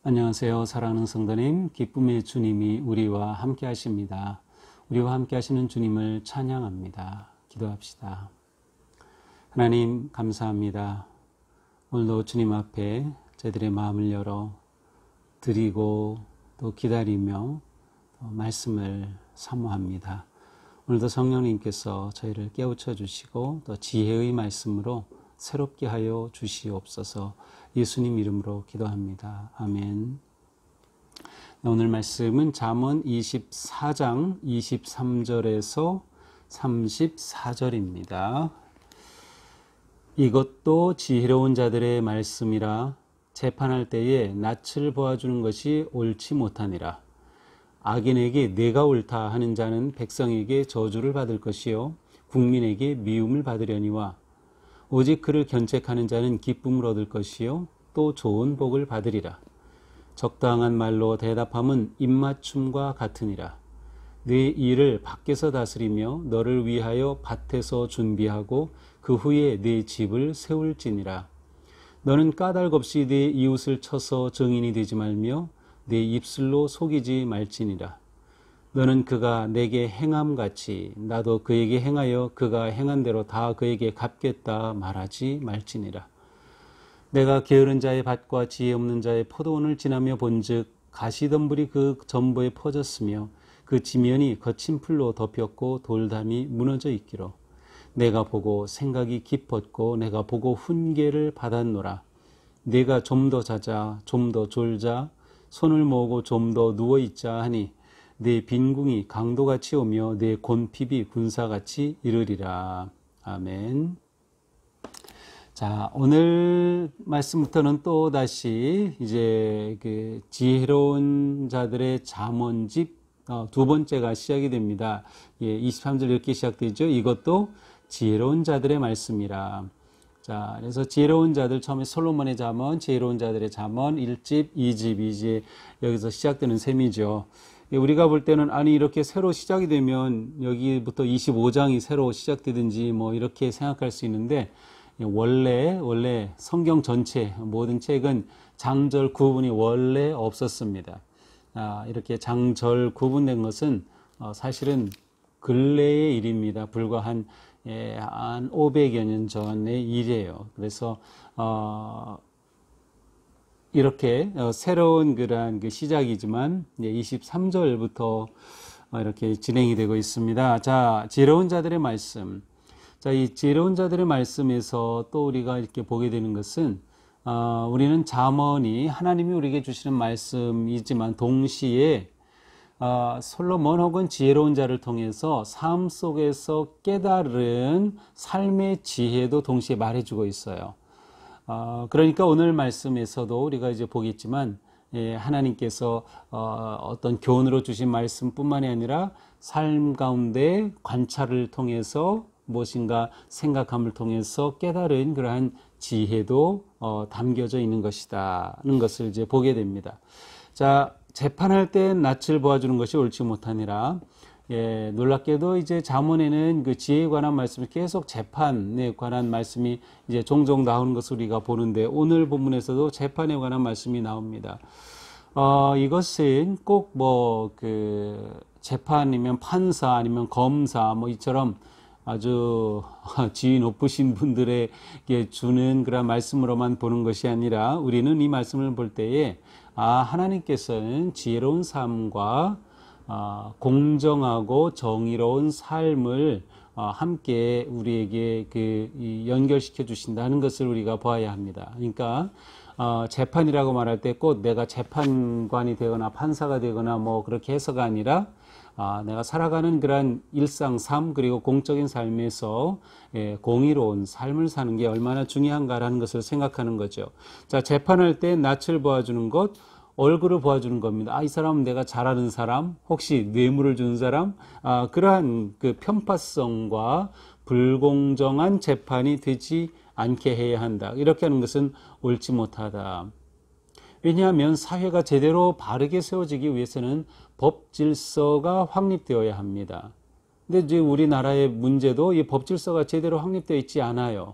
안녕하세요. 사랑하는 성도님, 기쁨의 주님이 우리와 함께 하십니다. 우리와 함께 하시는 주님을 찬양합니다. 기도합시다. 하나님 감사합니다. 오늘도 주님 앞에 저희들의 마음을 열어 드리고 또 기다리며 말씀을 사모합니다. 오늘도 성령님께서 저희를 깨우쳐 주시고 또 지혜의 말씀으로 새롭게 하여 주시옵소서. 예수님 이름으로 기도합니다. 아멘. 오늘 말씀은 잠언 24장 23절에서 34절입니다. 이것도 지혜로운 자들의 말씀이라 재판할 때에 낯을 보아주는 것이 옳지 못하니라. 악인에게 내가 옳다 하는 자는 백성에게 저주를 받을 것이요 국민에게 미움을 받으려니와 오직 그를 견책하는 자는 기쁨을 얻을 것이요 또 좋은 복을 받으리라. 적당한 말로 대답함은 입맞춤과 같으니라. 네 일을 밖에서 다스리며 너를 위하여 밭에서 준비하고 그 후에 네 집을 세울지니라. 너는 까닭 없이 네 이웃을 쳐서 증인이 되지 말며 네 입술로 속이지 말지니라. 너는 그가 내게 행함같이 나도 그에게 행하여 그가 행한 대로 다 그에게 갚겠다 말하지 말지니라. 내가 게으른 자의 밭과 지혜 없는 자의 포도원을 지나며 본즉 가시덤불이 그 전부에 퍼졌으며 그 지면이 거친 풀로 덮였고 돌담이 무너져 있기로 내가 보고 생각이 깊었고 내가 보고 훈계를 받았노라. 내가 좀 더 자자 좀 더 졸자 손을 모으고 좀 더 누워있자 하니 내 빈궁이 강도같이 오며 내 곤핍이 군사같이 이르리라. 아멘. 자, 오늘 말씀부터는 또 다시 이제 그 지혜로운 자들의 잠언집 두 번째가 시작이 됩니다. 23절 이렇게 시작되죠. 이것도 지혜로운 자들의 말씀이라. 자, 그래서 지혜로운 자들 처음에 솔로몬의 잠언, 지혜로운 자들의 잠언 1집, 2집 이제 여기서 시작되는 셈이죠. 우리가 볼 때는 아니 이렇게 새로 시작이 되면 여기부터 25장이 새로 시작되든지 뭐 이렇게 생각할 수 있는데 원래 성경 전체 모든 책은 장절 구분이 원래 없었습니다. 이렇게 장절 구분된 것은 사실은 근래의 일입니다. 불과 한 500여 년 전의 일이에요. 그래서 이렇게 새로운 그러한 그 시작이지만 23절부터 이렇게 진행이 되고 있습니다. 자, 지혜로운 자들의 말씀. 자, 이 지혜로운 자들의 말씀에서 또 우리가 이렇게 보게 되는 것은 우리는 잠언이 하나님이 우리에게 주시는 말씀이지만 동시에 솔로몬 혹은 지혜로운 자를 통해서 삶 속에서 깨달은 삶의 지혜도 동시에 말해주고 있어요. 그러니까 오늘 말씀에서도 우리가 이제 보겠지만 하나님께서 어떤 교훈으로 주신 말씀뿐만이 아니라 삶 가운데 관찰을 통해서 무엇인가 생각함을 통해서 깨달은 그러한 지혜도 담겨져 있는 것이다는 것을 이제 보게 됩니다. 자, 재판할 때 낯을 보아주는 것이 옳지 못하니라. 놀랍게도 이제 잠언에는 그 지혜에 관한 말씀이 계속 재판에 관한 말씀이 이제 종종 나오는 것을 우리가 보는데 오늘 본문에서도 재판에 관한 말씀이 나옵니다. 이것은 꼭 뭐 그 재판이면 판사 아니면 검사 뭐 이처럼 아주 지위 높으신 분들에게 주는 그런 말씀으로만 보는 것이 아니라 우리는 이 말씀을 볼 때에 하나님께서는 지혜로운 삶과 공정하고 정의로운 삶을 함께 우리에게 연결시켜 주신다는 것을 우리가 봐야 합니다. 그러니까 재판이라고 말할 때 꼭 내가 재판관이 되거나 판사가 되거나 뭐 그렇게 해서가 아니라 내가 살아가는 그러한 일상 삶 그리고 공적인 삶에서 공의로운 삶을 사는 게 얼마나 중요한가라는 것을 생각하는 거죠. 자, 재판할 때 낯을 보아주는 것, 얼굴을 보아주는 겁니다. 이 사람은 내가 잘 아는 사람, 혹시 뇌물을 준 사람, 그러한 그 편파성과 불공정한 재판이 되지 않게 해야 한다. 이렇게 하는 것은 옳지 못하다. 왜냐하면 사회가 제대로 바르게 세워지기 위해서는 법 질서가 확립되어야 합니다. 근데 이제 우리나라의 문제도 이 법 질서가 제대로 확립되어 있지 않아요.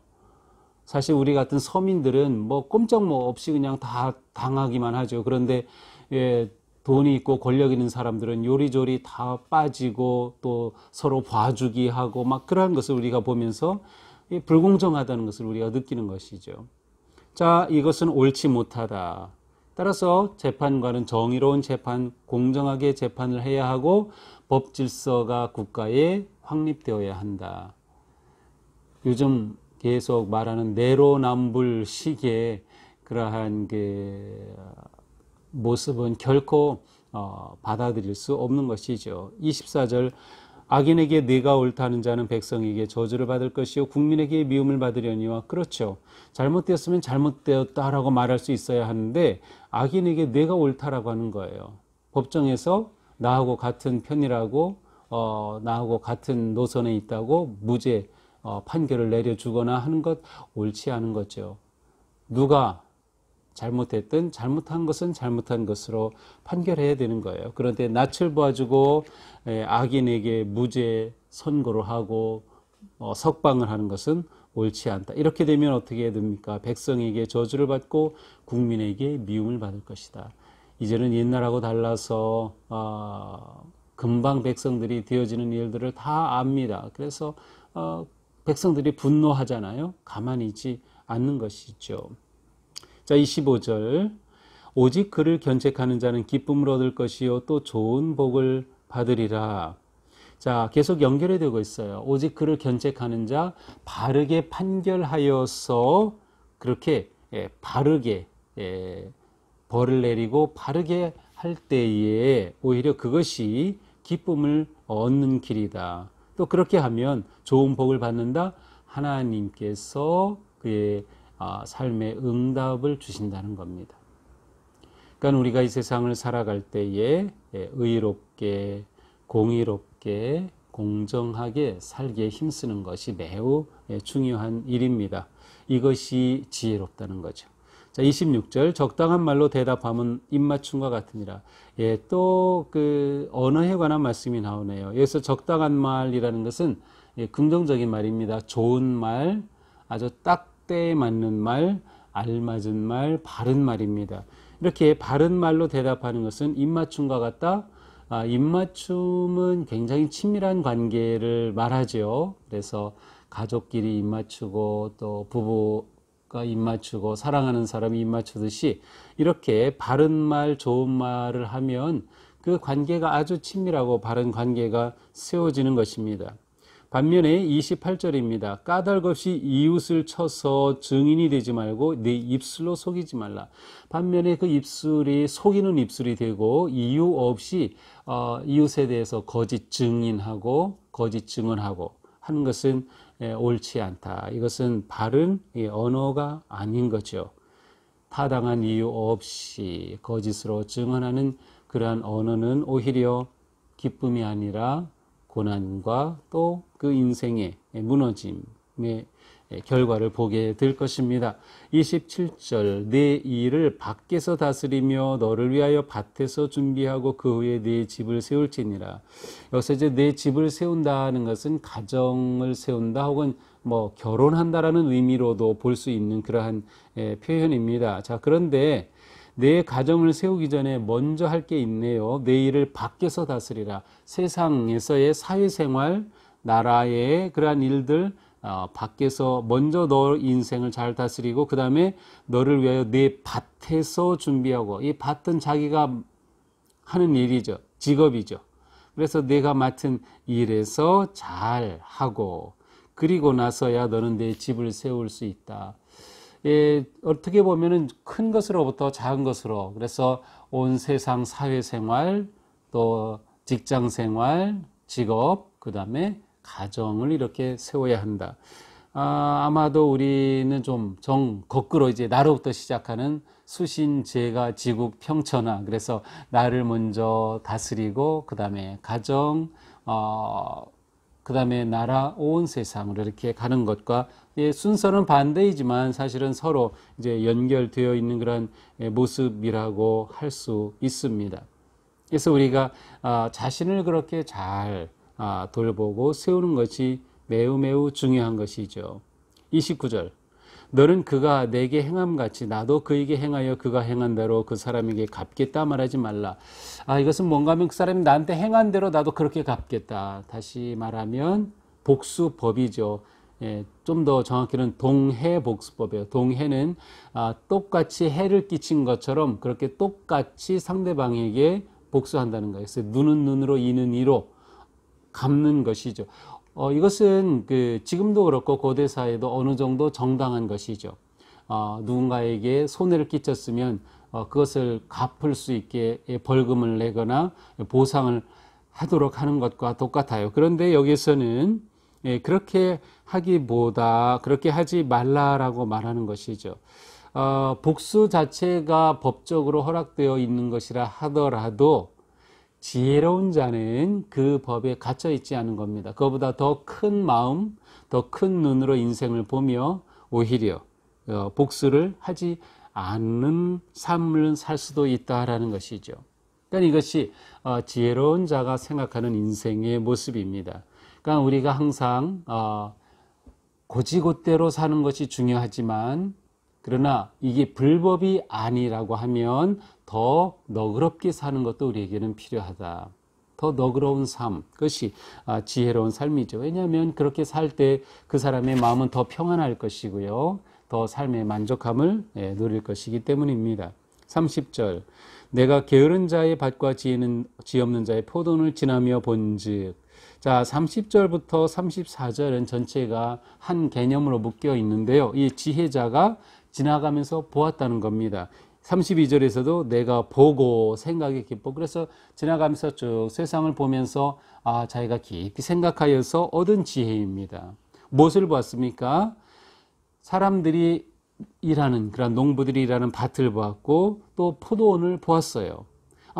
사실 우리 같은 서민들은 뭐 꼼짝 뭐 없이 그냥 다 당하기만 하죠. 그런데 예, 돈이 있고 권력 있는 사람들은 요리조리 다 빠지고 또 서로 봐주기 하고 막 그러한 것을 우리가 보면서 불공정하다는 것을 우리가 느끼는 것이죠. 자, 이것은 옳지 못하다. 따라서 재판관은 정의로운 재판, 공정하게 재판을 해야 하고 법 질서가 국가에 확립되어야 한다. 요즘 계속 말하는 내로남불식의 그러한 그 모습은 결코 받아들일 수 없는 것이죠. 24절 악인에게 네가 옳다는 자는 백성에게 저주를 받을 것이요 국민에게 미움을 받으려니와. 그렇죠. 잘못되었으면 잘못되었다라고 말할 수 있어야 하는데 악인에게 네가 옳다라고 하는 거예요. 법정에서 나하고 같은 편이라고 나하고 같은 노선에 있다고 무죄 판결을 내려주거나 하는 것 옳지 않은 거죠. 누가 잘못했든 잘못한 것은 잘못한 것으로 판결해야 되는 거예요. 그런데 낯을 봐주고 악인에게 무죄 선고를 하고 석방을 하는 것은 옳지 않다. 이렇게 되면 어떻게 해야 됩니까? 백성에게 저주를 받고 국민에게 미움을 받을 것이다. 이제는 옛날하고 달라서 금방 백성들이 되어지는 일들을 다 압니다. 그래서 백성들이 분노하잖아요. 가만히 있지 않는 것이죠. 자, 25절 오직 그를 견책하는 자는 기쁨을 얻을 것이요 또 좋은 복을 받으리라. 자, 계속 연결이 되고 있어요. 오직 그를 견책하는 자, 바르게 판결하여서 그렇게 바르게 벌을 내리고 바르게 할 때에 오히려 그것이 기쁨을 얻는 길이다. 또 그렇게 하면 좋은 복을 받는다. 하나님께서 그의 삶의 응답을 주신다는 겁니다. 그러니까 우리가 이 세상을 살아갈 때에 의롭게, 공의롭게, 공정하게 살기에 힘쓰는 것이 매우 중요한 일입니다. 이것이 지혜롭다는 거죠. 자, 26절 적당한 말로 대답하면 입맞춤과 같으니라. 예, 또 그 언어에 관한 말씀이 나오네요. 여기서 적당한 말이라는 것은 긍정적인 말입니다. 좋은 말, 아주 딱 때에 맞는 말, 알맞은 말, 바른 말입니다. 이렇게 바른 말로 대답하는 것은 입맞춤과 같다. 입맞춤은 굉장히 친밀한 관계를 말하죠. 그래서 가족끼리 입맞추고 또 부부가 입맞추고 사랑하는 사람이 입맞추듯이 이렇게 바른 말, 좋은 말을 하면 그 관계가 아주 친밀하고 바른 관계가 세워지는 것입니다. 반면에 28절입니다. 까닭없이 이웃을 쳐서 증인이 되지 말고 내 입술로 속이지 말라. 반면에 그 입술이 속이는 입술이 되고 이유 없이 이웃에 대해서 거짓 증인하고 거짓 증언하고 하는 것은 옳지 않다. 이것은 바른 언어가 아닌 거죠. 타당한 이유 없이 거짓으로 증언하는 그러한 언어는 오히려 기쁨이 아니라 고난과 또 그 인생의 무너짐의 결과를 보게 될 것입니다. 27절 내 일을 밖에서 다스리며 너를 위하여 밭에서 준비하고 그 후에 내 집을 세울지니라. 여기서 이제 내 집을 세운다는 것은 가정을 세운다 혹은 뭐 결혼한다라는 의미로도 볼 수 있는 그러한 표현입니다. 자, 그런데 내 가정을 세우기 전에 먼저 할 게 있네요. 내 일을 밖에서 다스리라. 세상에서의 사회생활, 나라의 그러한 일들 밖에서 먼저 너 인생을 잘 다스리고 그 다음에 너를 위하여 내 밭에서 준비하고, 이 밭은 자기가 하는 일이죠. 직업이죠. 그래서 내가 맡은 일에서 잘 하고 그리고 나서야 너는 내 집을 세울 수 있다. 어떻게 보면은 큰 것으로부터 작은 것으로, 그래서 온 세상 사회생활, 또 직장생활, 직업, 그 다음에 가정을 이렇게 세워야 한다. 아마도 우리는 좀 거꾸로 이제 나로부터 시작하는 수신제가 지국 평천하, 그래서 나를 먼저 다스리고 그 다음에 가정, 그 다음에 나라, 온 세상으로 이렇게 가는 것과 순서는 반대이지만 사실은 서로 이제 연결되어 있는 그런 모습이라고 할 수 있습니다. 그래서 우리가 자신을 그렇게 잘 돌보고 세우는 것이 매우 매우 중요한 것이죠. 29절 너는 그가 내게 행함같이 나도 그에게 행하여 그가 행한 대로 그 사람에게 갚겠다 말하지 말라. 이것은 뭔가 하면 그 사람이 나한테 행한 대로 나도 그렇게 갚겠다. 다시 말하면 복수법이죠. 좀 더 정확히는 동해복수법이에요. 동해는 똑같이 해를 끼친 것처럼 그렇게 똑같이 상대방에게 복수한다는 거예요. 그래서 눈은 눈으로 이는 이로 갚는 것이죠. 이것은 지금도 그렇고 고대 사회도 어느 정도 정당한 것이죠. 누군가에게 손해를 끼쳤으면 그것을 갚을 수 있게 벌금을 내거나 보상을 하도록 하는 것과 똑같아요. 그런데 여기서는 그렇게 하기보다 그렇게 하지 말라라고 말하는 것이죠. 복수 자체가 법적으로 허락되어 있는 것이라 하더라도 지혜로운 자는 그 법에 갇혀 있지 않은 겁니다. 그거보다 더 큰 마음, 더 큰 눈으로 인생을 보며 오히려 복수를 하지 않는 삶을 살 수도 있다라는 것이죠. 그러니까 이것이 지혜로운 자가 생각하는 인생의 모습입니다. 그러니까 우리가 항상 고지고대로 사는 것이 중요하지만 그러나 이게 불법이 아니라고 하면 더 너그럽게 사는 것도 우리에게는 필요하다. 더 너그러운 삶, 그것이 지혜로운 삶이죠. 왜냐하면 그렇게 살 때 그 사람의 마음은 더 평안할 것이고요. 더 삶의 만족함을 누릴 것이기 때문입니다. 30절 내가 게으른 자의 밭과 지혜 없는 자의 포도원을 지나며 본즉. 자, 30절부터 34절은 전체가 한 개념으로 묶여 있는데요. 이 지혜자가 지나가면서 보았다는 겁니다. 32절에서도 내가 보고 생각이 깊고 그래서 지나가면서 쭉 세상을 보면서 자기가 깊이 생각하여서 얻은 지혜입니다. 무엇을 보았습니까? 사람들이 일하는 그런 농부들이 일하는 밭을 보았고 또 포도원을 보았어요.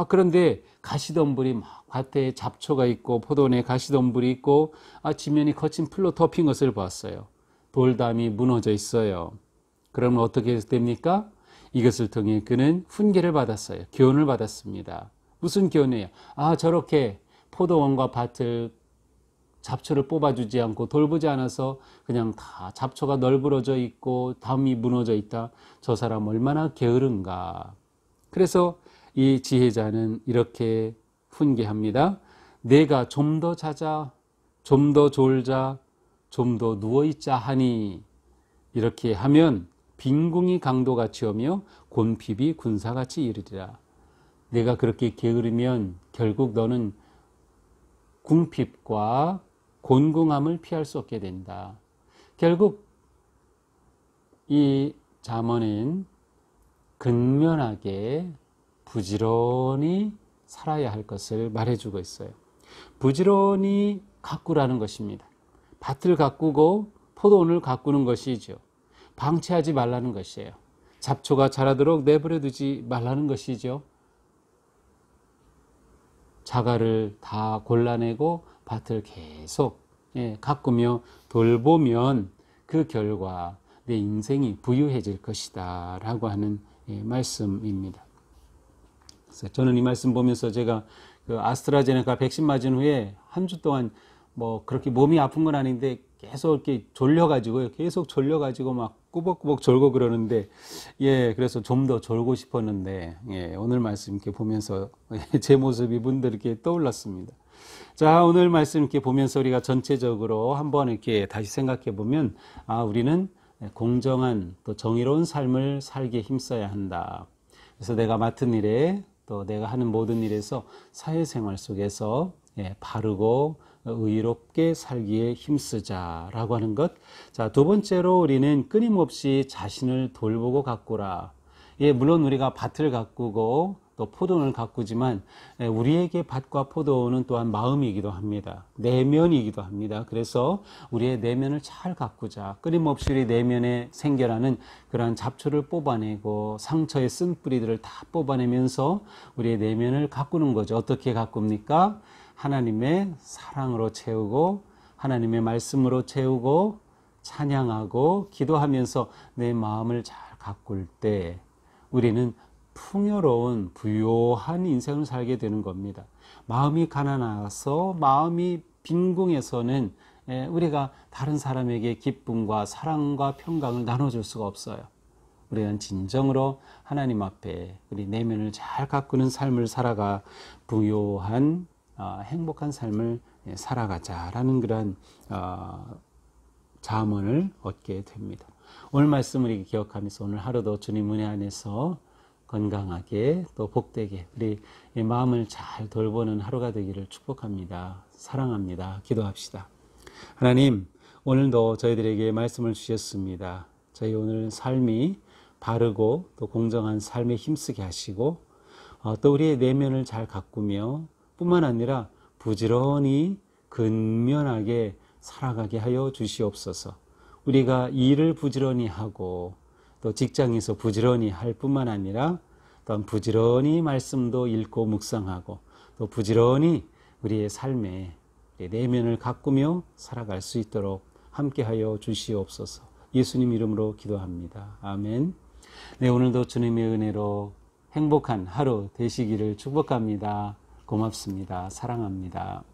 그런데 가시덤불이 막 밭에 잡초가 있고 포도원에 가시덤불이 있고 지면이 거친 풀로 덮인 것을 보았어요. 돌담이 무너져 있어요. 그러면 어떻게 됩니까? 이것을 통해 그는 훈계를 받았어요. 교훈을 받았습니다. 무슨 교훈이에요? 저렇게 포도원과 밭을 잡초를 뽑아주지 않고 돌보지 않아서 그냥 다 잡초가 널브러져 있고 담이 무너져 있다. 저 사람 얼마나 게으른가. 그래서 이 지혜자는 이렇게 훈계합니다. 내가 좀 더 자자, 좀 더 졸자, 좀 더 누워있자 하니 이렇게 하면 빈궁이 강도같이 오며 곤핍이 군사같이 이르리라. 내가 그렇게 게으르면 결국 너는 궁핍과 곤궁함을 피할 수 없게 된다. 결국 이 잠언은 근면하게 부지런히 살아야 할 것을 말해주고 있어요. 부지런히 가꾸라는 것입니다. 밭을 가꾸고 포도원을 가꾸는 것이죠. 방치하지 말라는 것이에요. 잡초가 자라도록 내버려 두지 말라는 것이죠. 자갈을 다 골라내고 밭을 계속 가꾸며 돌보면 그 결과 내 인생이 부유해질 것이다 라고 하는 말씀입니다. 그래서 저는 이 말씀 보면서 제가 그 아스트라제네카 백신 맞은 후에 한 주 동안 뭐 그렇게 몸이 아픈 건 아닌데 계속 이렇게 졸려가지고요. 계속 졸려가지고 막 꾸벅꾸벅 졸고 그러는데, 그래서 좀 더 졸고 싶었는데, 오늘 말씀 이렇게 보면서 제 모습이 문득 이렇게 떠올랐습니다. 자, 오늘 말씀 이렇게 보면서 우리가 전체적으로 한번 이렇게 다시 생각해 보면, 우리는 공정한 또 정의로운 삶을 살기에 힘써야 한다. 그래서 내가 맡은 일에 또 내가 하는 모든 일에서 사회생활 속에서 바르고 의롭게 살기에 힘쓰자라고 하는 것. 자, 두 번째로 우리는 끊임없이 자신을 돌보고 가꾸라. 물론 우리가 밭을 가꾸고 또 포도원을 가꾸지만 우리에게 밭과 포도원은 또한 마음이기도 합니다. 내면이기도 합니다. 그래서 우리의 내면을 잘 가꾸자. 끊임없이 우리 내면에 생겨나는 그러한 잡초를 뽑아내고 상처의 쓴뿌리들을 다 뽑아내면서 우리의 내면을 가꾸는 거죠. 어떻게 가꿉니까? 하나님의 사랑으로 채우고 하나님의 말씀으로 채우고 찬양하고 기도하면서 내 마음을 잘 가꿀 때 우리는 풍요로운 부요한 인생을 살게 되는 겁니다. 마음이 가난해서 마음이 빈궁해서는 우리가 다른 사람에게 기쁨과 사랑과 평강을 나눠줄 수가 없어요. 우리는 진정으로 하나님 앞에 우리 내면을 잘 가꾸는 삶을 살아가 부요한 행복한 삶을 살아가자라는 그런 잠언을 얻게 됩니다. 오늘 말씀을 이렇게 기억하면서 오늘 하루도 주님 은혜 안에서 건강하게 또 복되게 우리 마음을 잘 돌보는 하루가 되기를 축복합니다. 사랑합니다. 기도합시다. 하나님, 오늘도 저희들에게 말씀을 주셨습니다. 저희 오늘 삶이 바르고 또 공정한 삶에 힘쓰게 하시고 또 우리의 내면을 잘 가꾸며 뿐만 아니라 부지런히 근면하게 살아가게 하여 주시옵소서. 우리가 일을 부지런히 하고 또 직장에서 부지런히 할 뿐만 아니라 또한 부지런히 말씀도 읽고 묵상하고 또 부지런히 우리의 삶에 내면을 가꾸며 살아갈 수 있도록 함께하여 주시옵소서. 예수님 이름으로 기도합니다. 아멘. 네, 오늘도 주님의 은혜로 행복한 하루 되시기를 축복합니다. 고맙습니다. 사랑합니다.